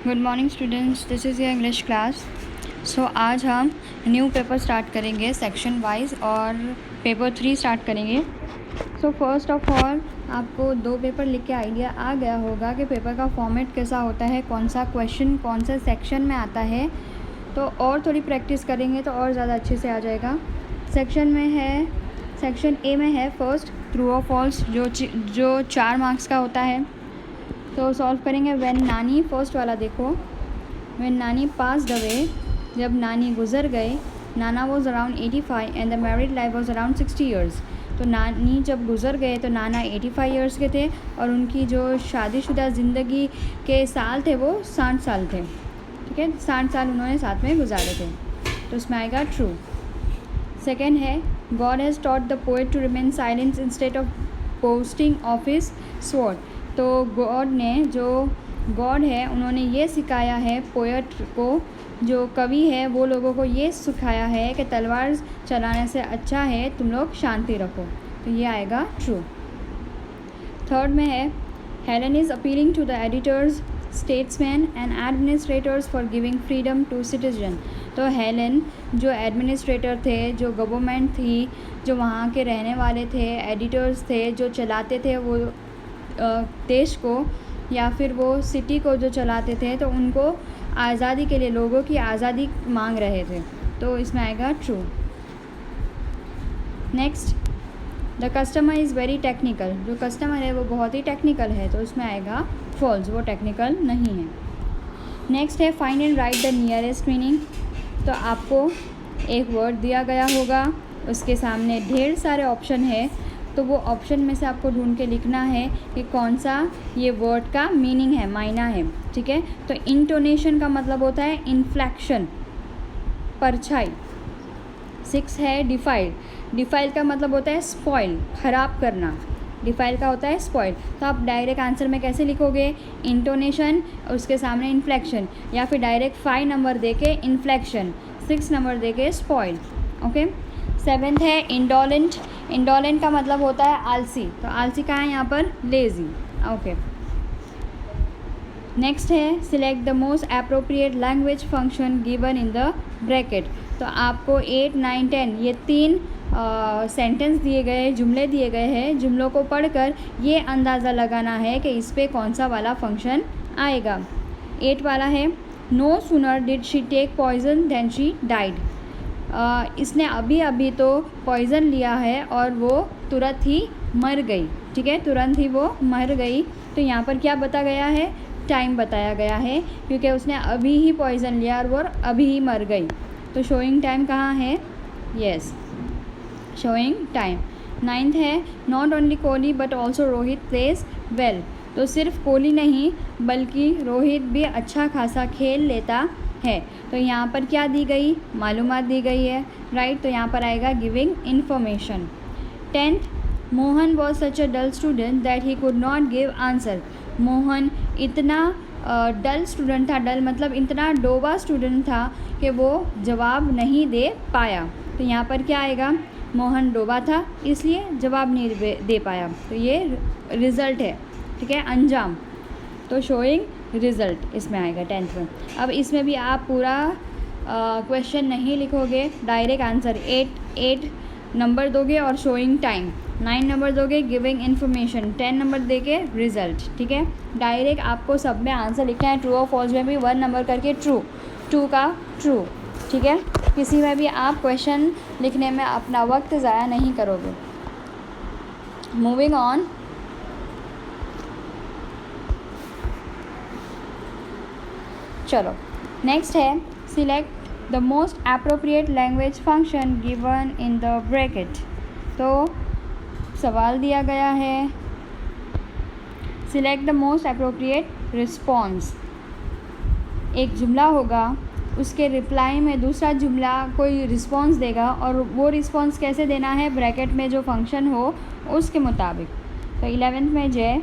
Good morning students, this is your English class. So आज हम new paper start करेंगे section wise और paper 3 start करेंगे। So first of all आपको 2 paper लिख के आइडिया आ गया होगा कि पेपर का फॉर्मेट कैसा होता है, कौन सा क्वेश्चन कौन सा सेक्शन में आता है। तो और थोड़ी प्रैक्टिस करेंगे तो और ज़्यादा अच्छे से आ जाएगा। सेक्शन ए में है फर्स्ट ट्रू और फॉल्स, जो 4 मार्क्स का होता है। तो सॉल्व करेंगे। व्हेन नानी, फर्स्ट वाला देखो, व्हेन नानी पास्ड अवे, जब नानी गुज़र गए, नाना was around 85 and the married life was around 60 years. तो नानी जब गुज़र गए तो नाना 85 ईयर्स के थे और उनकी जो शादीशुदा ज़िंदगी के साल थे वो 60 साल थे। ठीक है, 60 साल उन्होंने साथ में गुजारे थे, तो उसमें आएगा ट्रू। सेकेंड है God has taught the poet to remain silent instead of boasting of his sword. तो गॉड है उन्होंने ये सिखाया है पोएट को, जो कवि है वो लोगों को ये सिखाया है कि तलवार चलाने से अच्छा है तुम लोग शांति रखो, तो ये आएगा ट्रू। थर्ड में है Helen is appealing to the editors, statesman and administrators for giving freedom to citizen. तो हेलन जो एडमिनिस्ट्रेटर थे, जो गवर्नमेंट थी, जो वहाँ के रहने वाले थे, एडिटर्स थे, जो चलाते थे वो देश को या फिर वो सिटी को जो चलाते थे, तो उनको आज़ादी के लिए, लोगों की आज़ादी मांग रहे थे, तो इसमें आएगा true. Next, the customer is very technical. जो कस्टमर है वो बहुत ही टेक्निकल है, तो इसमें आएगा फॉल्स, वो टेक्निकल नहीं है। नेक्स्ट है find and right the nearest meaning. तो आपको एक वर्ड दिया गया होगा, उसके सामने ढेर सारे ऑप्शन है, तो वो ऑप्शन में से आपको ढूंढ के लिखना है कि कौन सा ये वर्ड का मीनिंग है, मायना है। ठीक है, तो इंटोनेशन का मतलब होता है इन्फ्लेक्शन, परछाई। 6 है डिफाइल। डिफाइल का मतलब होता है स्पॉइल, ख़राब करना। डिफाइल का होता है स्पॉइल। तो आप डायरेक्ट आंसर में कैसे लिखोगे, इंटोनेशन, उसके सामने इन्फ्लेक्शन, या फिर डायरेक्ट 5 नंबर दे के इन्फ्लेक्शन, 6 नंबर दे के स्पॉइल। ओके। 7th है इंडोलेंट। इंडोलेंट का मतलब होता है आलसी, तो आलसी का है यहाँ पर लेज़ी। ओके। नेक्स्ट है select the most appropriate language function given in the bracket. तो आपको 8, 9, 10 ये 3 सेंटेंस दिए गए, जुमले दिए गए हैं। जुमलों को पढ़कर ये अंदाज़ा लगाना है कि इस पे कौन सा वाला फंक्शन आएगा। 8 वाला है no sooner did she take poison than she died. इसने अभी अभी तो पॉइज़न लिया है और वो तुरंत ही मर गई। ठीक है, तुरंत ही वो मर गई। तो यहाँ पर क्या बताया गया है, टाइम बताया गया है, क्योंकि उसने अभी ही पॉइज़न लिया और वो अभी ही मर गई। तो शोइंग टाइम कहाँ है, यस, शोइंग टाइम। 9th है not only Kohli but also Rohit pledge well. तो सिर्फ कोहली नहीं बल्कि रोहित भी अच्छा खासा खेल लेता है। तो यहाँ पर क्या दी गई, मालूमात दी गई है, राइट। तो यहाँ पर आएगा giving information. 10th Mohan was such a dull student that he could not give answer. Mohan इतना डल स्टूडेंट था, डल मतलब इतना डोबा स्टूडेंट था कि वो जवाब नहीं दे पाया। तो यहाँ पर क्या आएगा, मोहन डोबा था इसलिए जवाब नहीं दे पाया, तो ये रिज़ल्ट है। ठीक है, अंजाम, तो शोइंग रिज़ल्ट इसमें आएगा 10th में। अब इसमें भी आप पूरा क्वेश्चन नहीं लिखोगे, डायरेक्ट आंसर 8 नंबर दोगे और शोइंग टाइम 9 नंबर दोगे, गिविंग इन्फॉर्मेशन 10 नंबर देके रिज़ल्ट। ठीक है, डायरेक्ट आपको सब में आंसर लिखना है। ट्रू और फॉल्स में भी 1 नंबर करके ट्रू, 2 का ट्रू। ठीक है, किसी में भी आप क्वेश्चन लिखने में अपना वक्त ज़ाया नहीं करोगे। मूविंग ऑन, चलो नेक्स्ट है select the most appropriate language function given in the bracket. तो सवाल दिया गया है select the most appropriate response. एक जुमला होगा, उसके रिप्लाई में दूसरा जुमला कोई रिस्पॉन्स देगा और वो रिस्पॉन्स कैसे देना है, ब्रैकेट में जो फंक्शन हो उसके मुताबिक। तो 11th में जय,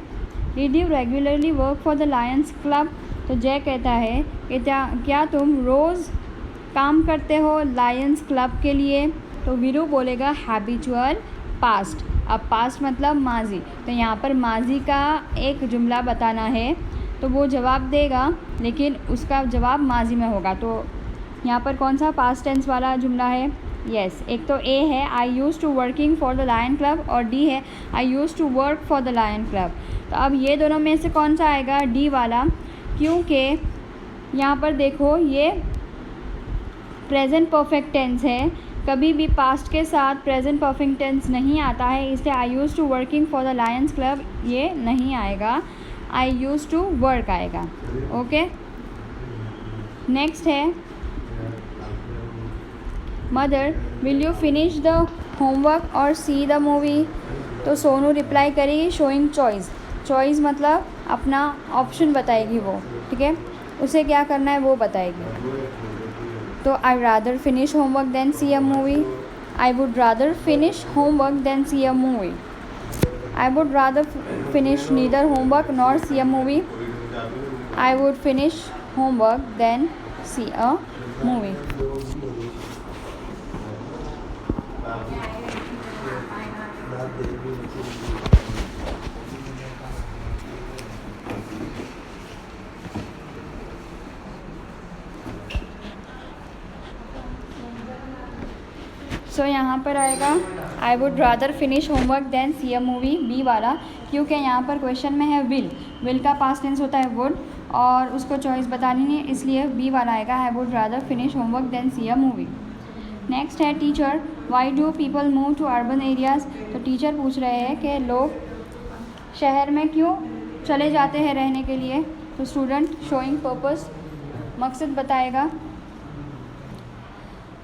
did you regularly work for the lions club. तो जय कहता है कि क्या तुम रोज़ काम करते हो लायंस क्लब के लिए। तो वीरू बोलेगा हैबिचुअल पास्ट। अब पास्ट मतलब माजी, तो यहाँ पर माजी का एक जुमला बताना है तो वो जवाब देगा, लेकिन उसका जवाब माजी में होगा। तो यहाँ पर कौन सा पास्ट टेंस वाला जुमला है? यस, एक तो ए है I used to working for the lion club, और डी है I used to work for the lion club. तो अब ये दोनों में से कौन सा आएगा? डी वाला, क्योंकि यहाँ पर देखो ये प्रेजेंट परफेक्ट टेंस है, कभी भी पास्ट के साथ प्रेजेंट परफेक्ट टेंस नहीं आता है, इसलिए I used to working for the lions club ये नहीं आएगा, आई यूज़ टू वर्क आएगा। ओके, नेक्स्ट है mother will you finish the homework और सी द मूवी। तो सोनू रिप्लाई करेगी शोइंग चॉइस। चॉइस मतलब अपना ऑप्शन बताएगी वो, ठीक है, उसे क्या करना है वो बताएगी। तो I rather finish homework than see a movie, I would rather finish homework than see a movie, I would rather finish neither homework nor see a movie, I would finish homework than see a movie. So यहाँ पर आएगा I would rather finish homework than see a movie, B वाला, क्योंकि यहाँ पर question में है will का पास्ट टेंस होता है वुड, और उसको चॉइस बतानी नहीं, इसलिए बी वाला आएगा I would rather finish homework than see a movie. Next है teacher why do people move to urban areas. तो टीचर पूछ रहे हैं कि लोग शहर में क्यों चले जाते हैं रहने के लिए। तो स्टूडेंट शोइंग पर्पस मकसद बताएगा।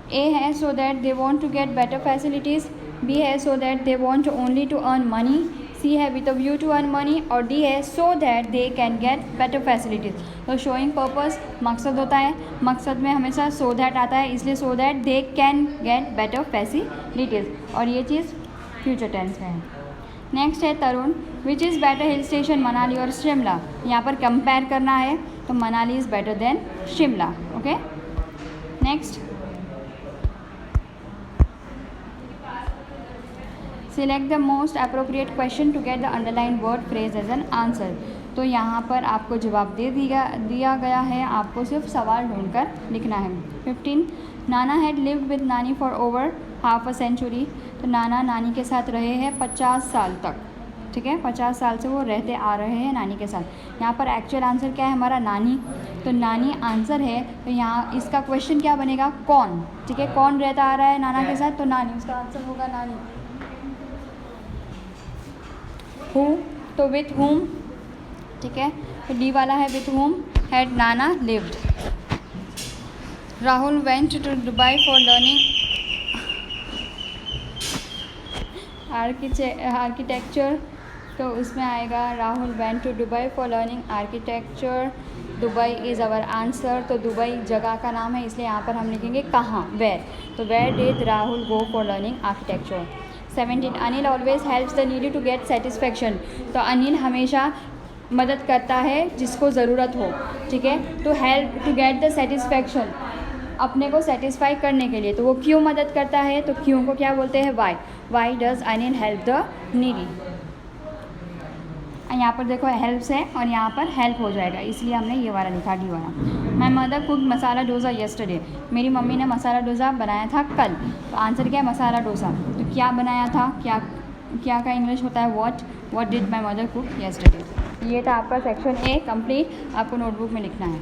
ए है so that they want to get better facilities, B है so that they want only to earn money, C है with a view to earn money, और डी है so that they can get better facilities. तो showing purpose मकसद होता है, मकसद में हमेशा सो दैट आता है, इसलिए so that they can get better facilities, और ये चीज़ फ्यूचर टेंस में है। नेक्स्ट है Tarun which is better hill station, Manali और शिमला। यहाँ पर कंपेयर करना है, तो Manali is better than Shimla. Okay, next select the most appropriate question to get the underline word phrase as an answer. तो यहाँ पर आपको जवाब दिया गया है, आपको सिर्फ सवाल ढूंढकर लिखना है। 15 nana had lived with nani for over half a century. तो नाना नानी के साथ रहे हैं 50 साल तक, ठीक है, 50 साल से वो रहते आ रहे हैं नानी के साथ। यहाँ पर एक्चुअल आंसर क्या है हमारा? नानी। तो नानी आंसर है, तो यहाँ इसका क्वेश्चन क्या बनेगा? कौन, ठीक है, कौन रहता आ रहा है नाना के साथ? तो नानी, उसका आंसर होगा नानी। हु, तो विथ हुम, ठीक है, तो डी वाला है with whom had nana lived. Rahul went to Dubai for learning architecture. तो उसमें आएगा Rahul went to Dubai for learning architecture, Dubai is our answer. तो दुबई जगह का नाम है, इसलिए यहाँ पर हम लिखेंगे कहाँ, वेयर। तो where did Rahul go for learning architecture. 17 Anil always helps the needy to get satisfaction. तो अनिल हमेशा मदद करता है जिसको ज़रूरत हो, ठीक है, to help to get the satisfaction, अपने को सेटिस्फाई करने के लिए। तो वो क्यों मदद करता है? तो क्यों को क्या बोलते हैं? Why does Anil help the needy. यहाँ पर देखो हेल्प्स है और यहाँ पर हेल्प हो जाएगा, इसलिए हमने ये वाला लिखा, डी वाला। My mother cook masala dosa yesterday. मेरी मम्मी ने मसाला डोसा बनाया था कल। तो आंसर क्या है? मसाला डोसा। तो क्या बनाया था? क्या का इंग्लिश होता है? What did my mother cook yesterday. ये था आपका सेक्शन ए कंप्लीट, आपको नोटबुक में लिखना है।